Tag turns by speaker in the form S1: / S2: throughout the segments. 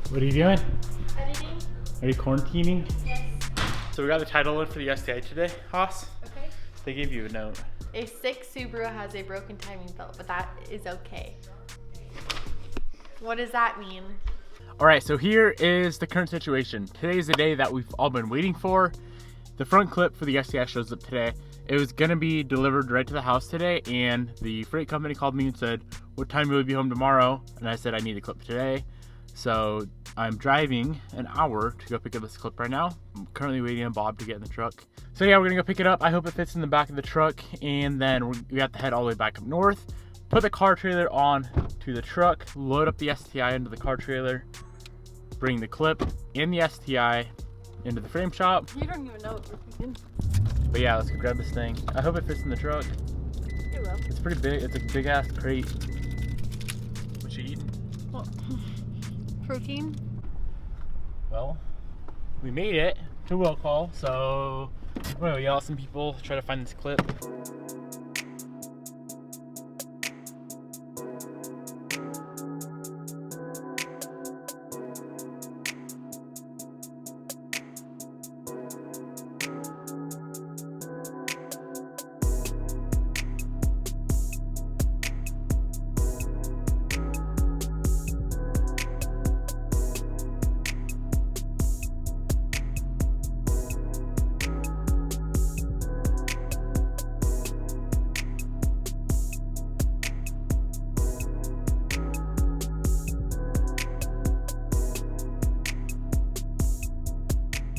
S1: What are you doing?
S2: Editing.
S1: Are you quarantining?
S2: Yes.
S1: So we got the title in for the STi today, Haas.
S2: Okay.
S1: They gave you a note.
S2: A sick Subaru has a broken timing belt, but that is okay. What does that mean?
S1: All right, so here is the current situation. Today is the day that we've all been waiting for. The front clip for the STi shows up today. It was gonna be delivered right to the house today, and the freight company called me and said, what time will you be home tomorrow? And I said, I need a clip today. So I'm driving an hour to go pick up this clip right now. I'm currently waiting on Bob to get in the truck. So yeah, we're gonna go pick it up. I hope it fits in the back of the truck, and then we have to head all the way back up north, put the car trailer on to the truck, load up the STi into the car trailer, bring the clip and the STi into the frame shop.
S2: You don't even know what we're thinking.
S1: But yeah, let's go grab this thing. I hope it fits in the truck.
S2: It will.
S1: It's pretty big. It's a big ass crate. What you eating?
S2: What? Protein?
S1: Well, we made it to will call, so I'm gonna yell at some people, try to find this clip.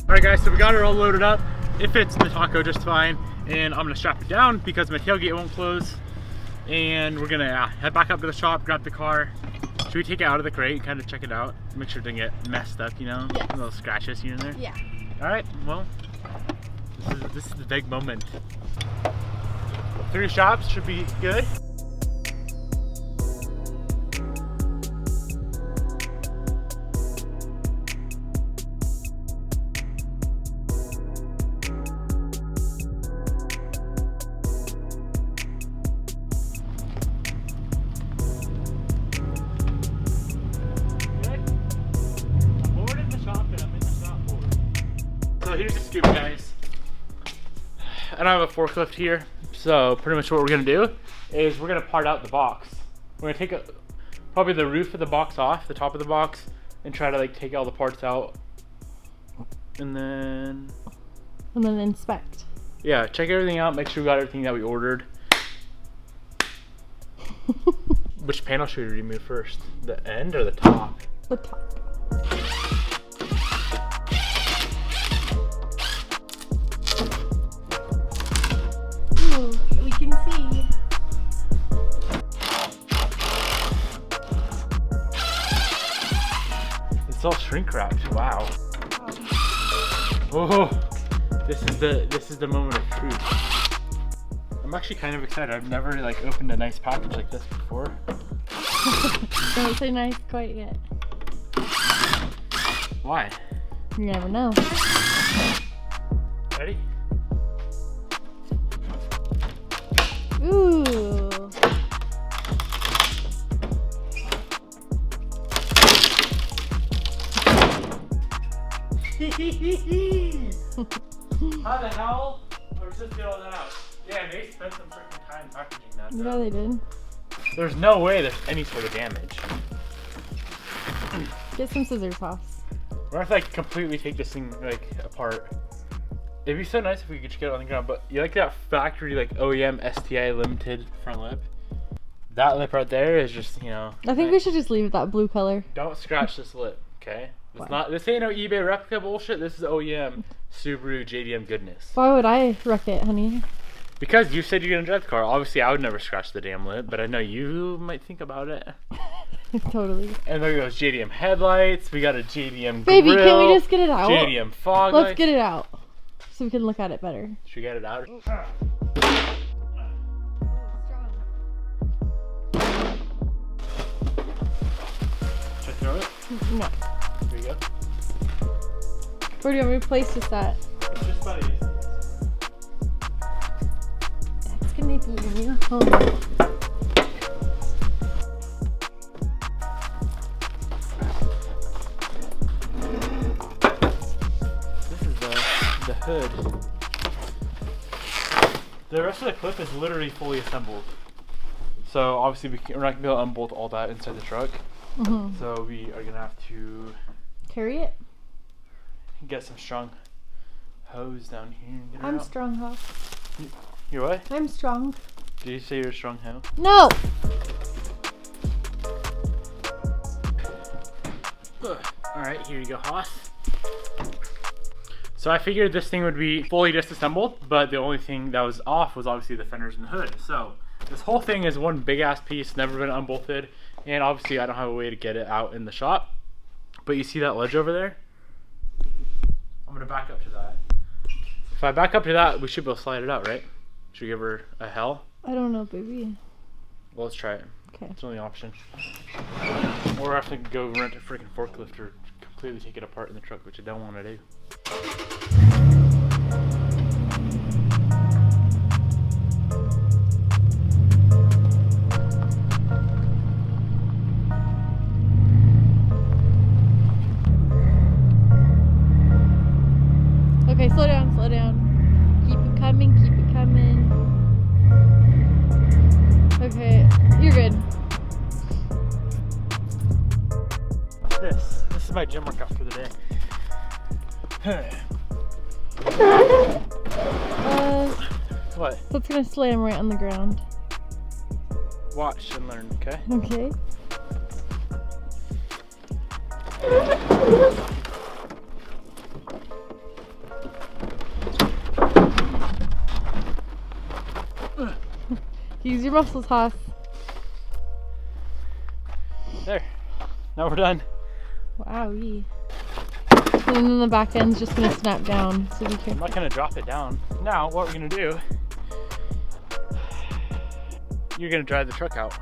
S1: Alright guys, so we got it all loaded up. It fits in the taco just fine, and I'm gonna strap it down because my tailgate won't close. And we're gonna head back up to the shop, grab the car. Should we take it out of the crate and kind of check it out? Make sure it didn't get messed up, you know?
S2: Yes.
S1: Little scratches here and there.
S2: Yeah.
S1: Alright, well, this is the big moment. 3 shops should be good. So here's the scoop, guys. I don't have a forklift here, so pretty much what we're gonna do is we're gonna part out the box. We're gonna take probably the roof of the box off, the top of the box, and try to like take all the parts out, and then
S2: inspect.
S1: Yeah, check everything out, make sure we got everything that we ordered. Which panel should we remove first? The end or the top?
S2: The top. We can see.
S1: It's all shrink wrapped. Wow. Oh, this is the moment of truth. I'm actually kind of excited. I've never like opened a nice package like this before.
S2: Don't say nice quite yet.
S1: Why?
S2: You never know.
S1: Ready?
S2: Ooh.
S1: How the hell? Or just get all that out? Yeah, they spent some freaking time packaging that.
S2: Yeah, they did.
S1: There's no way there's any sort of damage.
S2: Get some scissors, Hoss.
S1: We're gonna have to like completely take this thing like apart. It'd be so nice if we could just get it on the ground, but you like that factory like OEM STi limited front lip? That lip right there is just, you know.
S2: I think we should just leave it that blue color.
S1: Don't scratch this lip, okay? It's
S2: Why?
S1: not. This ain't no eBay replica bullshit. This is OEM Subaru JDM goodness.
S2: Why would I wreck it, honey?
S1: Because you said you're gonna drive the car. Obviously, I would never scratch the damn lip, but I know you might think about it.
S2: Totally.
S1: And look at those JDM headlights. We got a JDM
S2: Baby,
S1: grill,
S2: can we just get it out?
S1: JDM fog
S2: Let's
S1: lights.
S2: get it out so we can look at it better.
S1: Should we get it out? Should I throw it?
S2: No.
S1: Here you go.
S2: Where do you want me to place this at?
S1: It's just by the
S2: That's gonna be your new home.
S1: hood. The rest of the clip is literally fully assembled. So obviously we're not gonna be able to unbolt all that inside the truck. So we are gonna have to
S2: carry it.
S1: Get some strong hose down here and get it
S2: I'm
S1: out.
S2: strong, hoe.
S1: You're what?
S2: I'm strong.
S1: Did you say you're a strong hoe?
S2: No!
S1: Alright, here you go, Hoss. So I figured this thing would be fully disassembled, but the only thing that was off was obviously the fenders and the hood. So this whole thing is one big ass piece, never been unbolted, and obviously I don't have a way to get it out in the shop. But you see that ledge over there? I'm gonna back up to that. If I back up to that, we should be able to slide it out, right? Should we give her a hell?
S2: I don't know, baby.
S1: Well, let's try it.
S2: Okay.
S1: It's the only option. Or I have to go rent a freaking forklift or completely take it apart in the truck, which I don't want to do.
S2: Okay, slow down, slow down. Keep it coming, keep it coming. Okay, you're good.
S1: This is my gym workout for the day. What?
S2: So it's gonna slam right on the ground.
S1: Watch and learn, okay?
S2: Okay. Use your muscles, Haas.
S1: There. Now we're done.
S2: Wowee. And then the back end's just gonna snap down, so be
S1: I'm
S2: careful.
S1: not gonna drop it down. Now, what we're gonna do, you're gonna drive the truck out,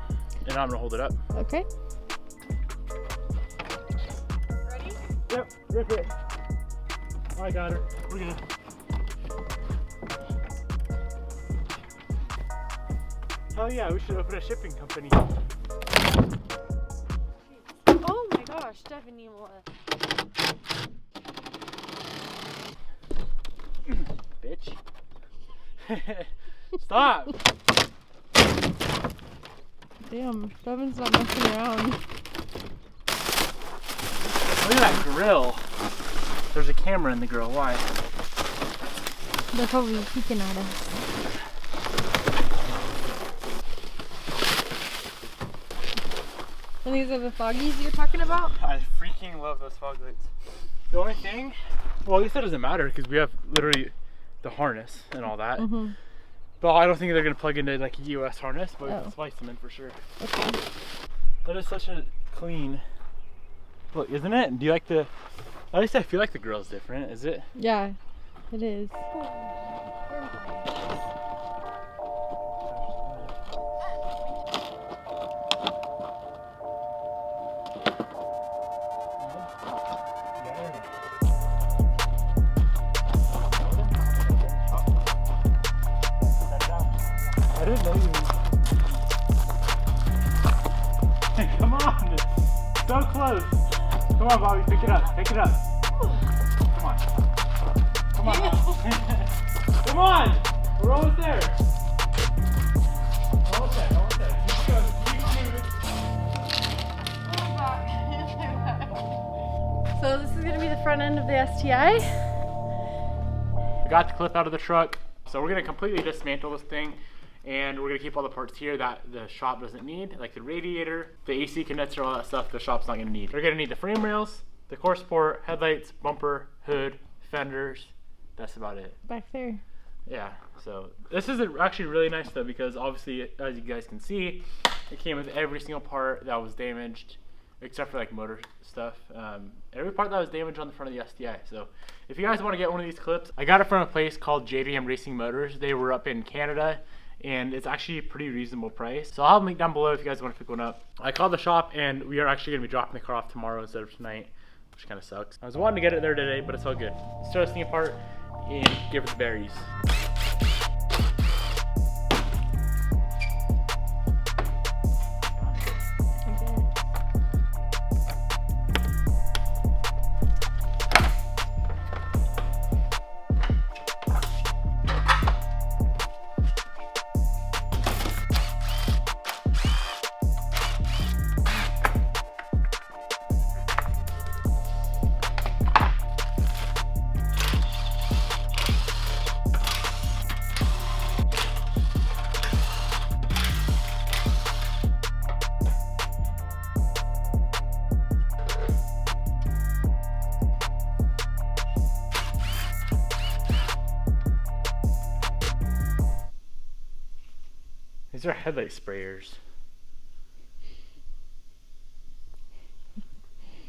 S1: and I'm gonna hold it up.
S2: Okay.
S1: Ready? Yep, rip it. I got her. We're gonna. Hell yeah, we should open a shipping company.
S2: Oh my gosh, Devin Niemela.
S1: Bitch. Stop!
S2: Damn, Devin's not messing around.
S1: Look at that grill. There's a camera in the grill. Why?
S2: They're probably peeking at us. And these are the foggies you're talking about?
S1: I freaking love those fog lights. The only thing, well, at least that doesn't matter because we have literally the harness and all that. But I don't think they're gonna plug into like a US harness, but we can splice them in for sure.
S2: Okay.
S1: That is such a clean look, isn't it? Do you like the? At least I feel like the grill's different. Is it?
S2: Yeah, it is.
S1: I didn't know you. Come on! So close! Come on, Bobby, pick it up. Pick it up. Come on. Come on. Come on! We're almost there. Almost there. Almost there. Keep going. Keep moving.
S2: So this is going to be the front end of the STi.
S1: We got the clip out of the truck. So we're going to completely dismantle this thing. And we're gonna keep all the parts here that the shop doesn't need, like the radiator, the AC condenser, all that stuff the shop's not gonna need. We're gonna need the frame rails, the core support, headlights, bumper, hood, fenders. That's about it.
S2: Back there.
S1: Yeah, so this is actually really nice though because obviously, as you guys can see, it came with every single part that was damaged, except for like motor stuff. Every part that was damaged on the front of the STi. So if you guys wanna get one of these clips, I got it from a place called JDM Racing Motors. They were up in Canada. And it's actually a pretty reasonable price. So I'll have a link down below if you guys want to pick one up. I called the shop and we are actually going to be dropping the car off tomorrow instead of tonight, which kind of sucks. I was wanting to get it there today, but it's all good. Let's tear this thing apart and give it the berries. These are headlight sprayers.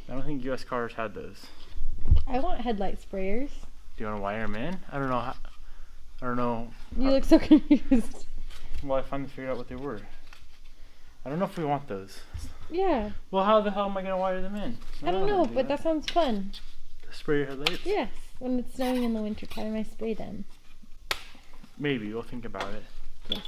S1: I don't think US cars had those.
S2: I want headlight sprayers.
S1: Do you want to wire them in? I don't know. I don't know.
S2: You look so confused.
S1: Well, I finally figured out what they were. I don't know if we want those.
S2: Yeah.
S1: Well, how the hell am I going to wire them in?
S2: I don't know, but that sounds fun.
S1: To spray your headlights?
S2: Yes. When it's snowing in the winter time, I spray them.
S1: Maybe. We'll think about it.
S2: Yes.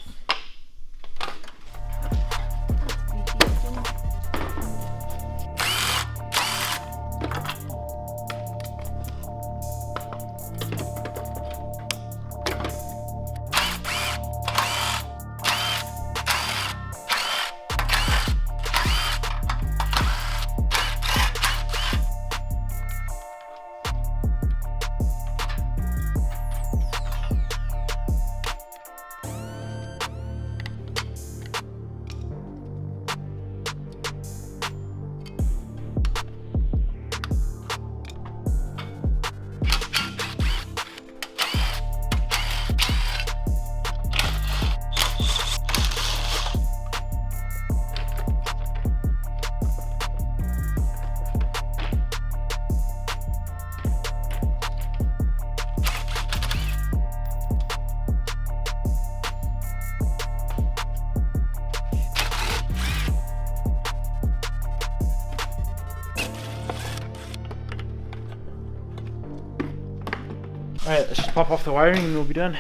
S1: Alright, let's just pop off the wiring and we'll be done.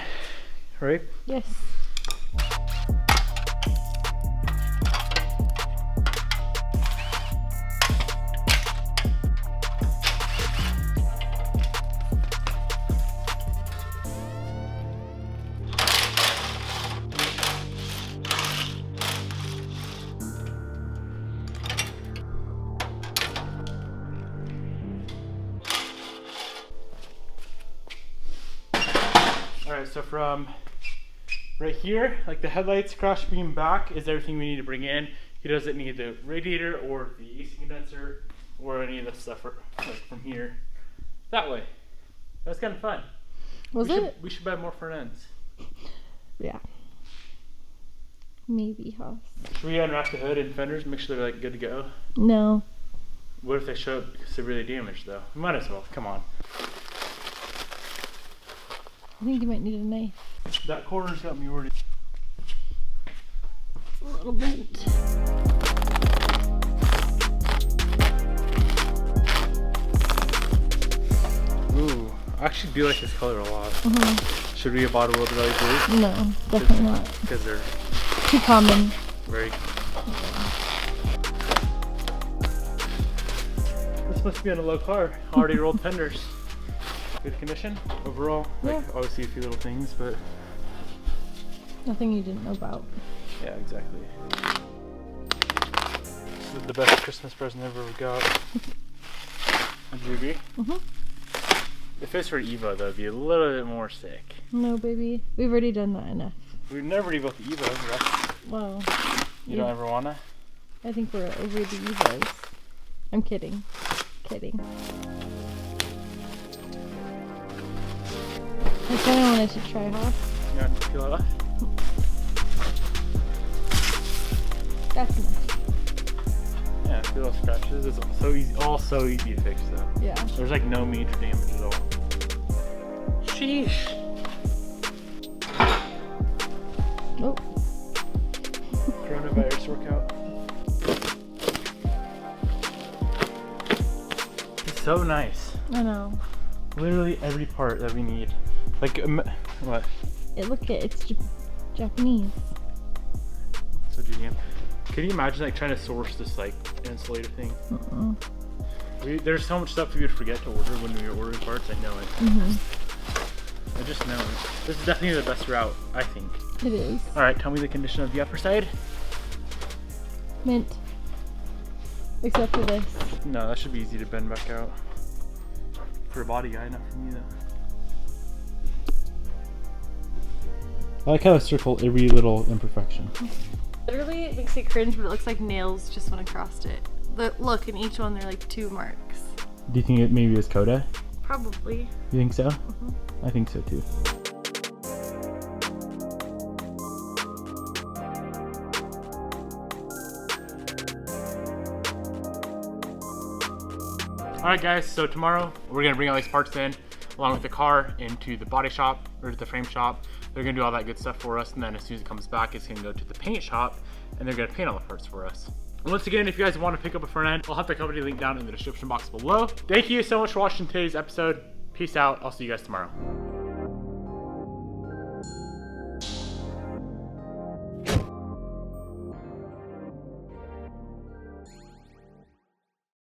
S1: Right?
S2: Yes.
S1: Alright, so from right here, like the headlights, crash beam back is everything we need to bring in. He doesn't need the radiator or the AC condenser or any of the stuff like from here. That way. That was kind of fun.
S2: Was it?
S1: We should buy more front ends.
S2: Yeah. Maybe, Hoss.
S1: Should we unwrap the hood and fenders, make sure they're like good to go?
S2: No.
S1: What if they show up severely damaged though? We might as well, come on.
S2: I think you might need a knife.
S1: That corner's got me worried.
S2: It's a little bent.
S1: Ooh, I actually do like this color a lot. Should we have bought a little bit of blue?
S2: No, definitely not.
S1: Because they're
S2: Too common.
S1: very... This must be on a low car. Already rolled fenders. Good condition overall.
S2: Yeah.
S1: Like obviously a few little things, but
S2: Nothing you didn't know about.
S1: yeah, exactly. This is the best Christmas present I've ever got. Would you agree? If it's for Evo though, it'd be a little bit more sick.
S2: No, baby. We've already done that enough.
S1: We've never Evo'd the Evo, right?
S2: Well,
S1: You don't ever wanna?
S2: I think we're over the Evos. I'm kidding. Kidding. I kind of wanted to try Hoss.
S1: You want to peel it off?
S2: That's enough.
S1: Yeah, a few little scratches. It's all so easy to fix though.
S2: Yeah.
S1: There's like no major damage at all. Sheesh.
S2: Oh.
S1: Coronavirus workout. It's so nice.
S2: I know.
S1: Literally every part that we need. Like, what?
S2: It's Japanese.
S1: So JDM. Can you imagine like trying to source this like insulator thing? There's so much stuff we would forget to order when we were ordering parts. I know it. I just know it. This is definitely the best route, I think.
S2: It is.
S1: All right, tell me the condition of the upper side.
S2: Mint. Except for this.
S1: No, that should be easy to bend back out. For a body guy, not for me though. I like how I circle every little imperfection.
S2: Literally, it makes it cringe, but it looks like nails just went across it. Look, in each one, there are like 2 marks.
S1: Do you think it maybe is Coda?
S2: Probably.
S1: You think so? I think so too. All right, guys, so tomorrow we're gonna bring all these parts in, along with the car, into the body shop, or to the frame shop. They're gonna do all that good stuff for us, and then as soon as it comes back, it's gonna go to the paint shop, and they're gonna paint all the parts for us. And once again, if you guys want to pick up a front end, I'll have the company link down in the description box below. Thank you so much for watching today's episode. Peace out. I'll see you guys tomorrow.